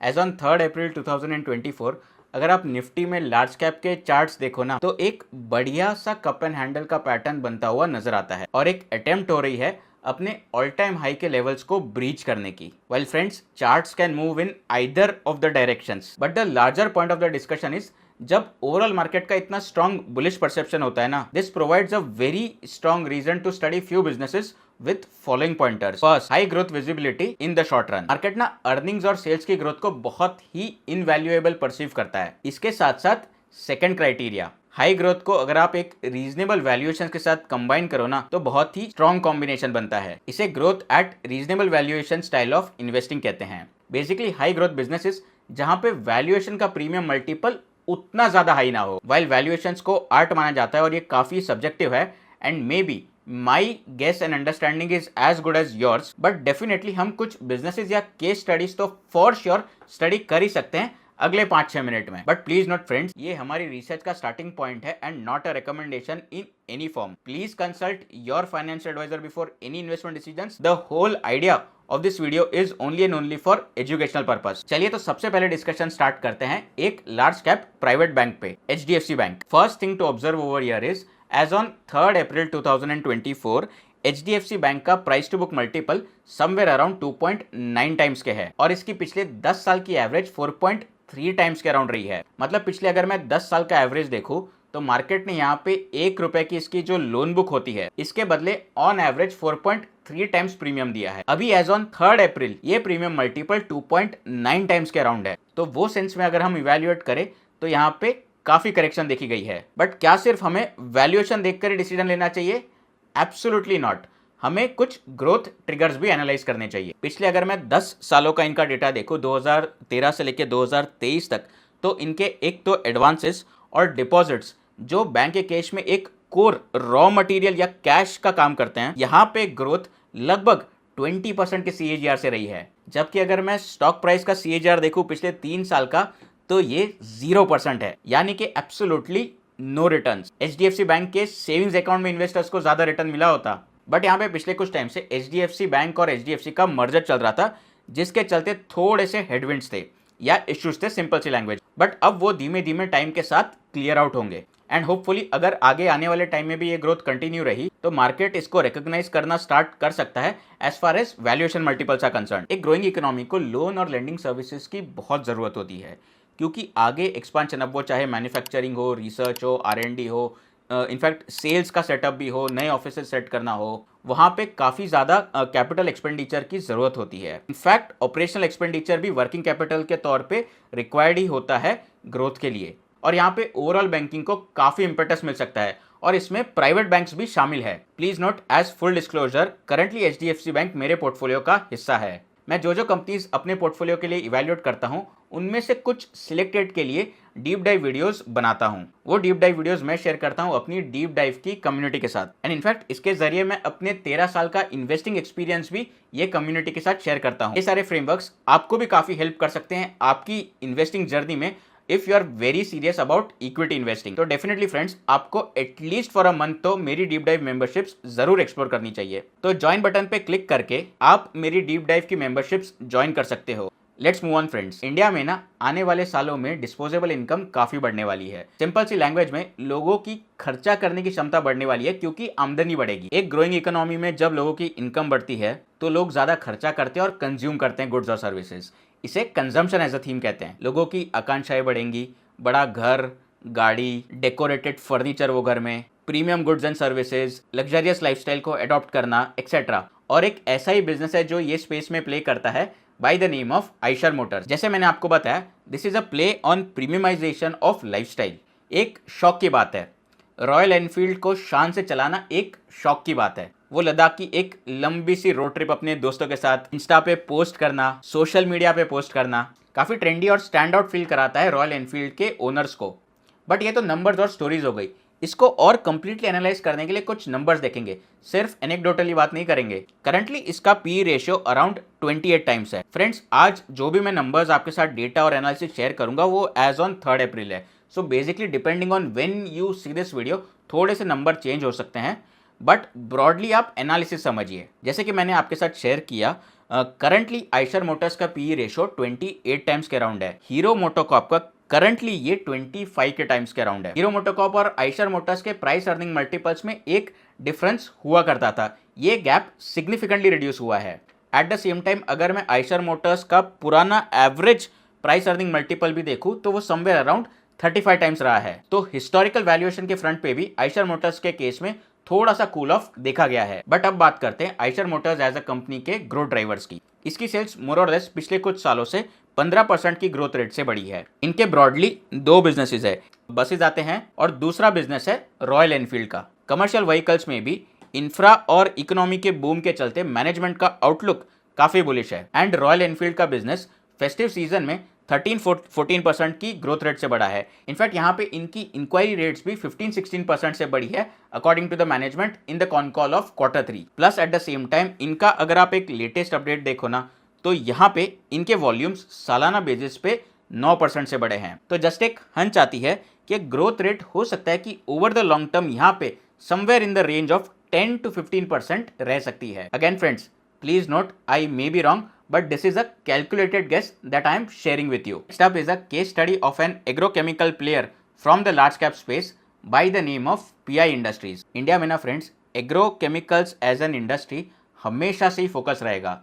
As on 3 April 2024 अगर आप Nifty में लार्ज कैप के चार्ट्स देखो ना, तो एक बढ़िया सा कप एंड हैंडल का पैटर्न बनता हुआ नजर आता है और एक अटेम्प्ट हो रही है अपने ऑल टाइम हाई के लेवल्स को ब्रीच करने की। Well friends, charts can move in either of the directions, but the larger point of the discussion is जब ओवरऑल मार्केट का इतना स्ट्रॉन्ग बुलिश परसेप्शन होता है ना, this provides a very strong reason to study few businesses with following pointers. First, high growth visibility in the short run. Market ना earnings और sales की growth को बहुत ही इनवैल्यूएबल परसीव करता है। इसके साथ साथ सेकंड क्राइटेरिया, हाई ग्रोथ को अगर आप एक रीजनेबल वैल्यूएशन के साथ कंबाइन करो ना, तो बहुत ही स्ट्रॉन्ग कॉम्बिनेशन बनता है। इसे growth at reasonable valuation style of investing कहते हैं। बेसिकली हाई ग्रोथ बिजनेसेस जहां पे वैल्यूएशन का प्रीमियम मल्टीपल उतना ज्यादा हाई ना हो। वाइल वैल्यूएशंस को आर्ट माना जाता है और ये काफी सब्जेक्टिव है and may be My guess and understanding is as good as yours, but definitely हम कुछ businesses या case studies तो for sure study कर ही सकते हैं अगले 5-6 मिनट में। बट प्लीज नोट फ्रेंड्स, ये हमारी रिसर्च का स्टार्टिंग पॉइंट है and not a recommendation in any form. Please consult your financial advisor before any investment decisions. The whole idea of this video is only and only for educational purpose. चलिए तो सबसे पहले discussion start करते हैं एक large cap private bank पे, HDFC bank. First thing to observe over here is as on 3 April 2024 HDFC bank का price to book multiple somewhere around 2.9 times के है और इसकी पिछले 10 साल की एवरेज 4.3 टाइम्स के अराउंड रही है। मतलब पिछले अगर मैं 10 साल का एवरेज देखूं तो मार्केट ने यहाँ पे 1 रुपए की इसकी जो लोन बुक होती है, इसके बदले ऑन एवरेज 4.3 टाइम्स प्रीमियम दिया है। अभी एज ऑन 3 अप्रैल ये प्रीमियम मल्टीपल 2.9 टाइम्स के अराउंड है। तो वो सेंस में अगर हम इवेल्युएट करें तो यहाँ पे काफी करेक्शन देखी गई है। बट क्या सिर्फ हमें वैल्यूएशन देखकर ही डिसीजन लेना चाहिए? Absolutely not. हमें कुछ ग्रोथ ट्रिगर्स भी एनालाइज करने चाहिए। पिछले अगर मैं 10 सालों का इनका डेटा देखूं 2013 से लेकर 2023 तक, तो इनके एक तो एडवांसेस और डिपॉजिट्स जो बैंक के कैश में एक कोर रॉ मटेरियल या कैश का काम करते हैं, यहाँ पे ग्रोथ लगभग 20% के CAGR से रही है। जबकि अगर मैं स्टॉक प्राइस का CAGR देखूं पिछले 3 साल का, तो ये 0% है, यानी कि absolutely no returns. HDFC bank के सेविंग्स अकाउंट में इन्वेस्टर्स को ज्यादा रिटर्न मिला होता, बट यहाँ पे पिछले कुछ टाइम से HDFC बैंक और HDFC का मर्जर चल रहा था, जिसके चलते थोड़े से हेडविंड्स थे या इश्यूज थे, सिंपल सी लैंग्वेज। बट अब वो धीमे धीमे टाइम के साथ क्लियर आउट होंगे एंड होपफुली अगर आगे आने वाले टाइम में भी ये ग्रोथ कंटिन्यू रही तो मार्केट इसको रिकॉग्नाइज करना स्टार्ट कर सकता है as far as valuation multiples are concern. एक ग्रोइंग इकोनॉमी को लोन और लेंडिंग सर्विसेज की बहुत जरूरत होती है, क्योंकि आगे एक्सपांशन, अब वो चाहे मैन्युफैक्चरिंग हो, रिसर्च हो, R&D हो, इनफैक्ट सेल्स का सेटअप भी हो, नए ऑफिस सेट करना हो, वहाँ पे काफ़ी ज़्यादा कैपिटल एक्सपेंडिचर की ज़रूरत होती है। इनफैक्ट ऑपरेशनल एक्सपेंडिचर भी वर्किंग कैपिटल के तौर पे रिक्वायर्ड ही होता है ग्रोथ के लिए। और यहाँ पे ओवरऑल बैंकिंग को काफ़ी इंपेटस मिल सकता है और इसमें प्राइवेट बैंक्स भी शामिल है। Please note, as full disclosure, currently HDFC bank मेरे पोर्टफोलियो का हिस्सा है। मैं जो कंपनीज अपने पोर्टफोलियो के लिए इवैल्यूएट करता हूं, उनमें से कुछ सिलेक्टेड के लिए डीप डाइव वीडियोस बनाता हूं। वो डीप डाइव वीडियोस मैं शेयर करता हूं अपनी डीप डाइव की कम्युनिटी के साथ एंड इनफैक्ट इसके जरिए मैं अपने 13 साल का इन्वेस्टिंग एक्सपीरियंस भी ये कम्युनिटी के साथ शेयर करता हूं। ये सारे फ्रेमवर्क्स आपको भी काफी हेल्प कर सकते हैं आपकी इन्वेस्टिंग जर्नी में, if you are very serious about equity investing. तो डेफिनेटली फ्रेंड्स, आपको एटलीस्ट फॉर अ मंथ तो मेरी डीप डाइव मेंबरशिप्स जरूर एक्सप्लोर करनी चाहिए। तो ज्वाइन बटन पे क्लिक करके आप मेरी डीप डाइव की मेंबरशिप्स ज्वाइन कर सकते हो। Let's move on friends. India में ना आने वाले सालों में डिस्पोजेबल इनकम काफी बढ़ने वाली है। सिंपल सी लैंग्वेज में लोगों की खर्चा करने की क्षमता बढ़ने वाली है, क्योंकि आमदनी बढ़ेगी। एक ग्रोइंग इकोनॉमी में जब लोगों की इनकम बढ़ती है तो लोग ज्यादा खर्चा करते हैं और कंज्यूम करते हैं गुड्स और सर्विसेज। इसे कंजम्पशन एज अ थीम कहते हैं। लोगों की आकांक्षाएं बढ़ेंगी, बड़ा घर, गाड़ी, डेकोरेटेड फर्नीचर वो घर में, premium goods and services, luxurious lifestyle को अडॉप्ट करना, एक्सेट्रा। और एक ऐसा ही बिजनेस है जो ये स्पेस में प्ले करता है by the name of Eicher Motors. जैसे मैंने आपको बताया, this is a play on premiumization of lifestyle. एक शौक की बात है, रॉयल एनफील्ड को शान से चलाना एक शौक की बात है। वो लद्दाख की एक लंबी सी रोड ट्रिप अपने दोस्तों के साथ इंस्टा पे पोस्ट करना, सोशल मीडिया पे पोस्ट करना काफी ट्रेंडी और स्टैंड आउट फील कराता है रॉयल एनफील्ड के ओनर्स को। बट ये तो नंबर्स और स्टोरीज हो गई। इसको और कंप्लीटली एनालाइज करने के लिए कुछ नंबर्स देखेंगे, सिर्फ एनेक्डोटली बात नहीं करेंगे। करंटली इसका पी रेशियो अराउंड 28 टाइम्स है। फ्रेंड्स, आज जो भी मैं नंबर्स आपके साथ डेटा और एनालिसिस शेयर करूंगा वो एज ऑन 3 अप्रैल है। So basically depending on when you see this video थोड़े से नंबर चेंज हो सकते हैं, बट ब्रॉडली आप एनालिसिस समझिए। जैसे कि मैंने आपके साथ शेयर किया, करंटली आइशर मोटर्स का पीई रेशो 28 टाइम्स के अराउंड है। हीरो मोटोकॉर्प का करंटली ये 25 के टाइम्स के अराउंड है। हीरो मोटोकॉर्प और आइशर मोटर्स के प्राइस अर्निंग मल्टीपल्स में एक डिफरेंस हुआ करता था, ये गैप सिग्निफिकेंटली रिड्यूस हुआ है। एट द सेम टाइम अगर मैं आइशर मोटर्स का पुराना एवरेज प्राइस अर्निंग मल्टीपल भी देखूं तो वो समवेयर अराउंड 35 टाइम्स रहा है। तो हिस्टोरिकल वैल्यूएशन के फ्रंट पे भी आइशर मोटर्स के केस में थोड़ा सा कूल ऑफ देखा गया है। बट अब बात करते हैं Eicher Motors as a company के ग्रोथ ड्राइवर्स की। इसकी सेल्स मोर और लेस पिछले कुछ सालों से 15% की ग्रोथ रेट से बढ़ी है। इनके ब्रॉडली दो बिजनेसेस है, बसेस आते हैं और दूसरा बिजनेस है रॉयल एनफील्ड का। कमर्शियल व्हीकल्स में भी इंफ्रा और इकोनॉमी के बूम के चलते मैनेजमेंट का आउटलुक काफी बुलिश है। एंड रॉयल एनफील्ड का बिजनेस फेस्टिव सीजन में 13-14% की ग्रोथ रेट से बढ़ा है। इनफैक्ट यहाँ पे इनकी इंक्वायरी रेट्स भी 15-16% से बढ़ी है according to the management in the con call of Q3। Plus at the same time इनका अगर आप एक लेटेस्ट अपडेट देखो ना तो यहाँ पे इनके वॉल्यूम्स सालाना बेसिस पे 9% से बढ़े हैं। तो जस्ट एक हंच आती है कि ग्रोथ रेट हो सकता है कि ओवर द लॉन्ग टर्म यहाँ पे somewhere in the range of 10-15% रह सकती है। Again friends, please note I may be wrong, but this is a calculated guess that I am sharing with you. Next up is a case study of an agrochemical player from the large cap space by the name of PI Industries. India में ना friends agrochemicals as an industry हमेशा से ही focus रहेगा,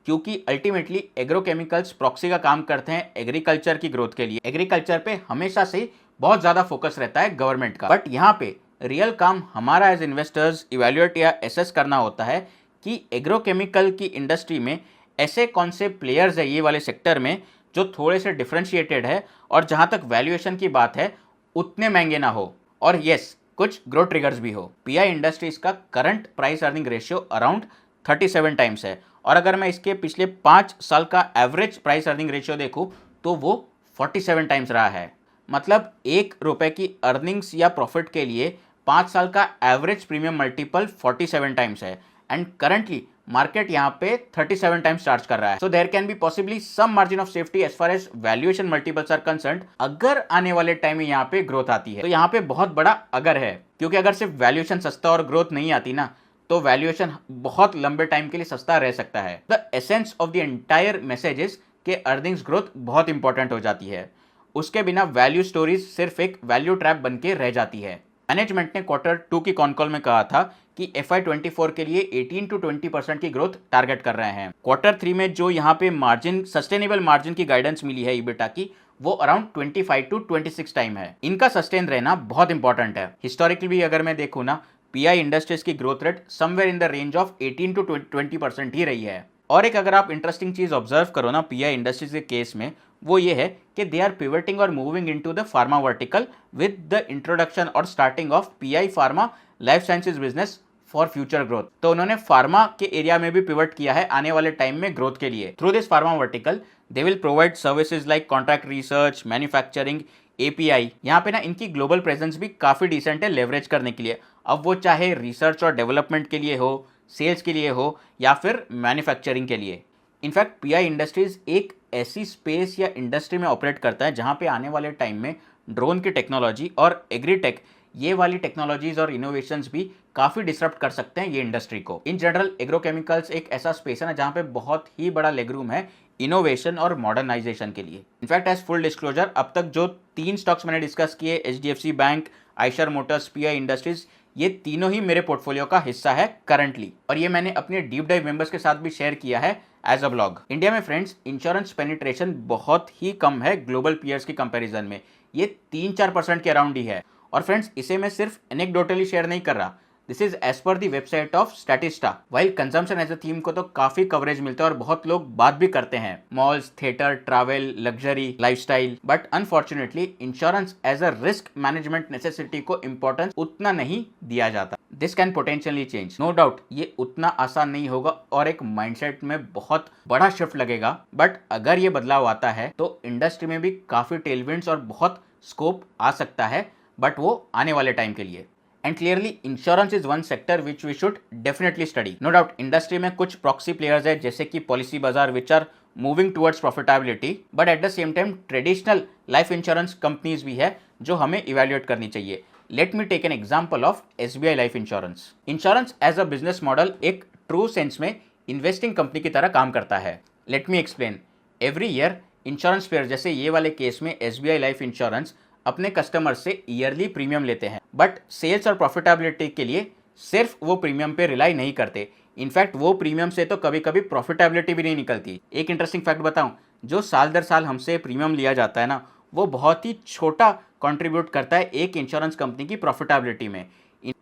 क्योंकि ultimately agrochemicals proxy का काम करते हैं एग्रीकल्चर की ग्रोथ के लिए। एग्रीकल्चर पे हमेशा से बहुत ज़्यादा फोकस रहता है गवर्नमेंट का। बट यहाँ पे रियल काम हमारा एज इन्वेस्टर्स इवेल्युएट या एसेस करना होता है कि एग्रोकेमिकल की इंडस्ट्री में ऐसे कौन से प्लेयर्स है ये वाले सेक्टर में जो थोड़े से डिफरेंशिएटेड है और जहां तक वैल्यूएशन की बात है उतने महंगे ना हो, और यस कुछ ग्रोथ ट्रिगर्स भी हो। पीआई इंडस्ट्रीज का current price earning ratio around 37 times है, और अगर मैं इसके पिछले 5 साल का एवरेज प्राइस अर्निंग रेशियो देखूं तो वो 47 टाइम्स रहा है। मतलब ₹1 की अर्निंग्स या प्रॉफिट के लिए 5 साल का एवरेज प्रीमियम मल्टीपल 47 टाइम्स है। एंड करंटली मार्केट यहाँ पे 37 टाइम्स चार्ज कर रहा है। So there can be possibly some margin of safety as far as valuation multiples are concerned अगर आने वाले टाइम में यहाँ पे ग्रोथ आती है। तो यहाँ पे बहुत बड़ा अगर है, क्योंकि अगर सिर्फ वैल्यूएशन सस्ता और ग्रोथ नहीं आती ना तो वैल्यूएशन बहुत लंबे टाइम के लिए सस्ता रह सकता है। The essence of the entire message is के अर्निंग्स ग्रोथ बहुत इंपॉर्टेंट हो जाती है, उसके बिना वैल्यू स्टोरीज सिर्फ एक वैल्यू ट्रैप बन के रह जाती है। मैनेजमेंट ने Q2 की कॉन कॉल में कहा था कि FY24 के लिए 18-20% की ग्रोथ टारगेट कर रहे हैं। Q3 में जो यहाँ पे मार्जिन सस्टेनेबल मार्जिन की गाइडेंस मिली है ईबिटा की वो अराउंड 25-26 टाइम है। इनका सस्टेन रहना बहुत इंपॉर्टेंट है। हिस्टोरिकली भी अगर मैं देखूँ ना पीआई इंडस्ट्रीज की growth rate somewhere in the range of 18-20% ही रही है। और एक अगर आप इंटरेस्टिंग चीज ऑब्जर्व करो ना पीआई इंडस्ट्रीज के केस में वो ये है कि दे आर पिवटिंग और moving into the pharma vertical with the introduction और starting of PI pharma life sciences business for future growth. तो उन्होंने फार्मा के एरिया में भी पिवट किया है आने वाले टाइम में ग्रोथ के लिए। Through this pharma vertical they will provide services like contract research, manufacturing, API. यहाँ पे ना इनकी ग्लोबल प्रेजेंस भी काफी डिसेंट है लेवरेज करने के लिए, अब वो चाहे रिसर्च और डेवलपमेंट के लिए हो, सेल्स के लिए हो या फिर मैन्युफैक्चरिंग के लिए। इनफैक्ट पीआई इंडस्ट्रीज एक ऐसी स्पेस या इंडस्ट्री में ऑपरेट करता है जहां पे आने वाले टाइम में ड्रोन की टेक्नोलॉजी और एग्रीटेक ये वाली टेक्नोलॉजीज और इनोवेशंस भी काफी डिसरप्ट कर सकते हैं ये इंडस्ट्री को। इन जनरल एग्रोकेमिकल्स एक ऐसा स्पेस है ना जहां पे बहुत ही बड़ा लेगरूम है इनोवेशन और मॉडर्नाइजेशन के लिए। इनफैक्ट एज फुल डिस्क्लोजर अब तक जो 3 स्टॉक्स मैंने डिस्कस किए HDFC bank, Eicher Motors, pi industries, ये तीनों ही मेरे पोर्टफोलियो का हिस्सा है करंटली, और ये मैंने अपने डीप डाइव मेंबर्स के साथ भी शेयर किया है एज अ ब्लॉग। इंडिया में फ्रेंड्स इंश्योरेंस पेनिट्रेशन बहुत ही कम है ग्लोबल पीयर्स की कंपैरिजन में, ये 3-4% के अराउंड ही है। और फ्रेंड्स इसे मैं सिर्फ एनेक्डोटली शेयर नहीं कर रहा, this is as per the website of Statista. While consumption as a theme को तो काफी कवरेज मिलता है और बहुत लोग बात भी करते हैं malls, theatre, travel, luxury, lifestyle, but unfortunately insurance as a risk management necessity को इंपॉर्टेंस उतना नहीं दिया जाता। This can potentially change, no doubt ये उतना आसान नहीं होगा और एक माइंडसेट में बहुत बड़ा शिफ्ट लगेगा, बट अगर ये बदलाव आता है तो इंडस्ट्री में भी काफी टेलविंड्स और बहुत स्कोप आ सकता है, बट वो आने वाले टाइम के लिए। And clearly insurance is one sector which we should definitely study. No doubt industry में कुछ प्रॉक्सी प्लेयर्स है जैसे कि Policybazaar which are moving towards profitability, but at the same time traditional life insurance companies भी है जो हमें evaluate करनी चाहिए। Let me take an example of SBI life insurance. Insurance as a business model एक true sense में investing company की तरह काम करता है। Let me explain. Every year insurance pair, जैसे ये वाले केस में SBI लाइफ इंश्योरेंस अपने कस्टमर से ईयरली प्रीमियम लेते हैं, बट सेल्स और प्रॉफिटेबिलिटी के लिए सिर्फ वो प्रीमियम पे रिलाई नहीं करते। इनफैक्ट वो प्रीमियम से तो कभी कभी प्रॉफिटेबिलिटी भी नहीं निकलती। एक इंटरेस्टिंग फैक्ट बताऊं, जो साल दर साल हमसे प्रीमियम लिया जाता है ना, वो बहुत ही छोटा कंट्रीब्यूट करता है एक इंश्योरेंस कंपनी की प्रॉफिटेबिलिटी में।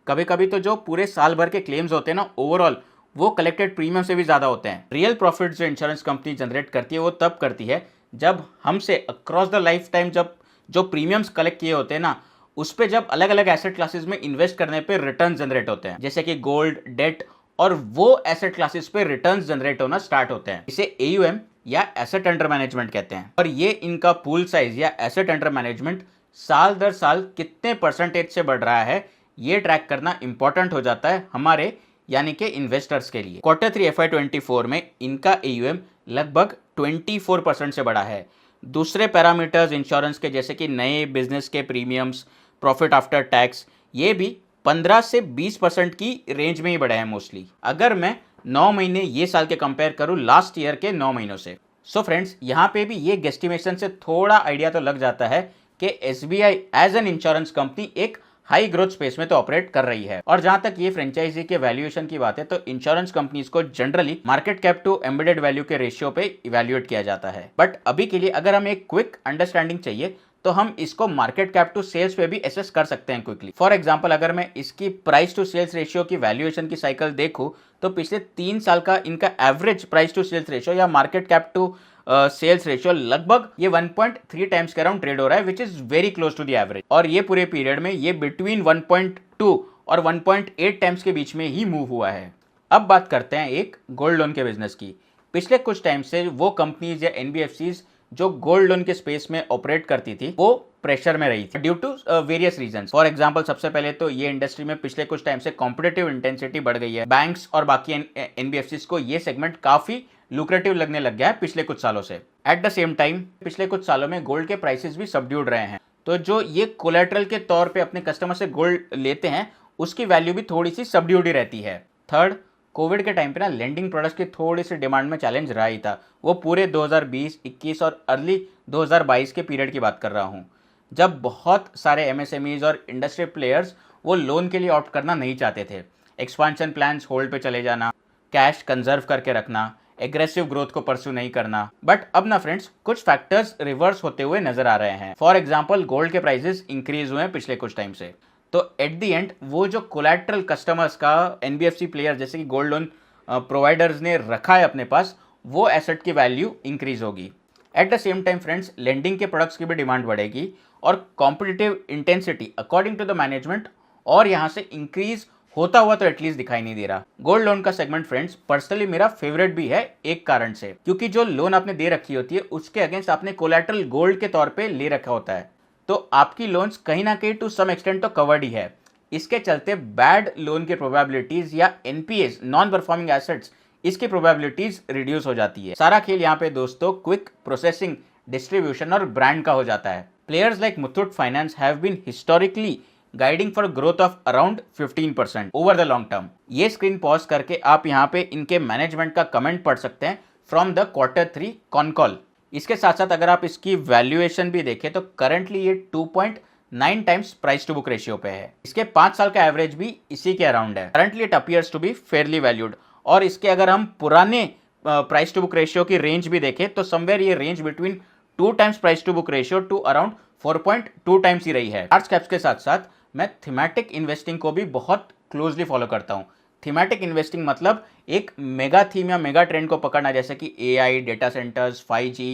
कभी कभी तो जो पूरे साल भर के क्लेम्स होते हैं ना, ओवरऑल वो कलेक्टेड प्रीमियम से भी ज़्यादा होते हैं। रियल प्रॉफिट जो इंश्योरेंस कंपनी जनरेट करती है वो तब करती है जब हमसे अक्रॉस द लाइफ टाइम जब जो प्रीमियम्स कलेक्ट किए होते हैं ना, उस पे जब अलग अलग एसेट क्लासेस में इन्वेस्ट करने पे रिटर्न जनरेट होते हैं, जैसे कि गोल्ड, डेट, और वो एसेट क्लासेस पे रिटर्न्स जनरेट होना स्टार्ट होते हैं। इसे AUM या एसेट अंडर मैनेजमेंट कहते हैं। और ये इनका पूल साइज या एसेट अंडर मैनेजमेंट साल दर साल कितने परसेंटेज से बढ़ रहा है, ये ट्रैक करना इंपॉर्टेंट हो जाता है हमारे यानी कि इन्वेस्टर्स के लिए। Q3 FY24 में इनका AUM लगभग 24% से बढ़ा है। दूसरे पैरामीटर्स इंश्योरेंस के जैसे कि नए बिजनेस के प्रीमियम्स, प्रॉफिट आफ्टर टैक्स, ये भी 15 से 20% की रेंज में ही बढ़े हैं मोस्टली। अगर मैं 9 महीने ये साल के कंपेयर करूं लास्ट ईयर के 9 महीनों से। सो फ्रेंड्स, यहाँ पे भी ये गेस्टिमेशन से थोड़ा आइडिया तो लग जाता है कि SBI as an insurance company एक हाई ग्रोथ स्पेस में तो ऑपरेट कर रही है। और जहां तक ये फ्रेंचाइजी के वैल्यूएशन की बात है, तो इंश्योरेंस कंपनीज को generally market cap to embedded value के रेशियो पे इवैल्यूएट किया जाता है। बट अभी के लिए अगर हमें एक क्विक अंडरस्टैंडिंग चाहिए तो हम इसको मार्केट कैप टू सेल्स पे भी एसेस कर सकते हैं क्विकली। फॉर एग्जांपल, अगर मैं इसकी प्राइस टू सेल्स रेशियो की वैल्यूएशन की साइकिल देखूं तो पिछले 3 साल का इनका average price to sales ratio या market cap to sales ratio लगभग ये 1.3 टाइम्स के अराउंड ट्रेड हो रहा है, which is very close to the average. और ये पूरे पीरियड में ये बिटवीन 1.2 और 1.8 टाइम्स के बीच में ही मूव हुआ है। अब बात करते हैं एक गोल्ड लोन के बिजनेस की। पिछले कुछ टाइम से वो कंपनीज या NBFCs जो गोल्ड लोन के स्पेस में ऑपरेट करती थी वो प्रेशर में रही थी due to various reasons. For example, सबसे पहले तो ये इंडस्ट्री में पिछले कुछ टाइम से कॉम्पिटिटिव इंटेंसिटी बढ़ गई है। बैंक्स और बाकी NBFCs को ये सेगमेंट काफी लुक्रेटिव लगने लग गया है पिछले कुछ सालों से। एट द सेम टाइम पिछले कुछ सालों में गोल्ड के प्राइसेस भी सबड्यूड रहे हैं, तो जो ये कोलेटरल के तौर पे अपने कस्टमर से गोल्ड लेते हैं उसकी वैल्यू भी थोड़ी सी सबड्यूड ही रहती है। थर्ड, कोविड के टाइम पे ना लेंडिंग प्रोडक्ट्स की थोड़ी सी डिमांड में चैलेंज रहा ही था। वो पूरे 2020, 21 और अर्ली 2022 के पीरियड की बात कर रहा हूँ, जब बहुत सारे MSMEs और इंडस्ट्री प्लेयर्स वो लोन के लिए ऑप्ट करना नहीं चाहते थे। एक्सपांशन प्लान्स होल्ड पे चले जाना, कैश कंजर्व करके रखना, एग्रेसिव ग्रोथ को परस्यू नहीं करना। बट अब ना फ्रेंड्स, कुछ फैक्टर्स रिवर्स होते हुए नजर आ रहे हैं। फॉर एग्जांपल, गोल्ड के प्राइसेस इंक्रीज हुए हैं पिछले कुछ टाइम से, तो एट द एंड वो जो कोलैटरल कस्टमर्स का NBFC प्लेयर जैसे कि गोल्ड लोन प्रोवाइडर्स ने रखा है अपने पास, वो एसेट की वैल्यू इंक्रीज होगी। At the same time friends, lending के प्रोडक्ट्स की भी डिमांड बढ़ेगी और competitive intensity according to the management और यहाँ से इंक्रीज होता हुआ तो एटलीस्ट दिखाई नहीं दे रहा। गोल्ड लोन का सेगमेंट फ्रेंड्स पर्सनली मेरा फेवरेट भी है एक कारण से, क्योंकि जो लोन आपने दे रखी होती है उसके अगेंस्ट आपने कोलैटरल गोल्ड के तौर पे ले रखा होता है, तो आपकी लोन्स कहीं ना कहीं टू सम एक्सटेंट तो कवर्ड ही है। इसके चलते बैड लोन की प्रोबेबिलिटीज या NPAs, नॉन परफॉर्मिंग एसेट्स, इसकी प्रोबेबिलिटीज रिड्यूस हो जाती है। सारा खेल यहाँ पे दोस्तों क्विक प्रोसेसिंग, डिस्ट्रीब्यूशन और ब्रांड का हो जाता है। Players like Muthoot Finance have been historically guiding for growth of around 15% over the long term. ये स्क्रीन पॉज करके आप यहाँ पे इनके मैनेजमेंट का कमेंट पढ़ सकते हैं from the Q3 con call. इसके साथ साथ अगर आप इसकी वैल्यूएशन भी देखें तो करंटली ये 2.9 times price to book ratio पे है। इसके 5 साल का एवरेज भी इसी के अराउंड है। Currently it appears to be fairly valued. और इसके अगर हम पुराने प्राइस टू बुक रेशियो की रेंज भी देखें तो समवेयर ये range between 2 times price to book ratio to around 4.2 times ही रही है। लार्ज कैप्स के साथ साथ मैं थीमेटिक इन्वेस्टिंग को भी बहुत क्लोजली फॉलो करता हूँ। थीमेटिक इन्वेस्टिंग मतलब एक मेगा थीम या मेगा ट्रेंड को पकड़ना, जैसे कि AI, data centres, 5G,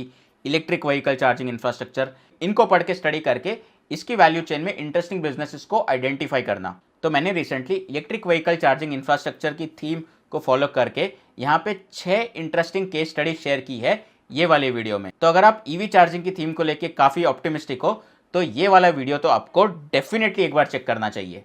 electric vehicle charging infrastructure, इनको पढ़ के स्टडी करके इसकी वैल्यू चेन में इंटरेस्टिंग बिजनेसेस को आइडेंटिफाई करना। तो मैंने recently electric vehicle charging infrastructure की थीम को फॉलो करके यहाँ पे 6 इंटरेस्टिंग केस स्टडी शेयर की है ये वाले वीडियो में। तो अगर आप EV चार्जिंग की थीम को लेके काफ़ी ऑप्टिमिस्टिक हो तो ये वाला वीडियो तो आपको डेफिनेटली एक बार चेक करना चाहिए।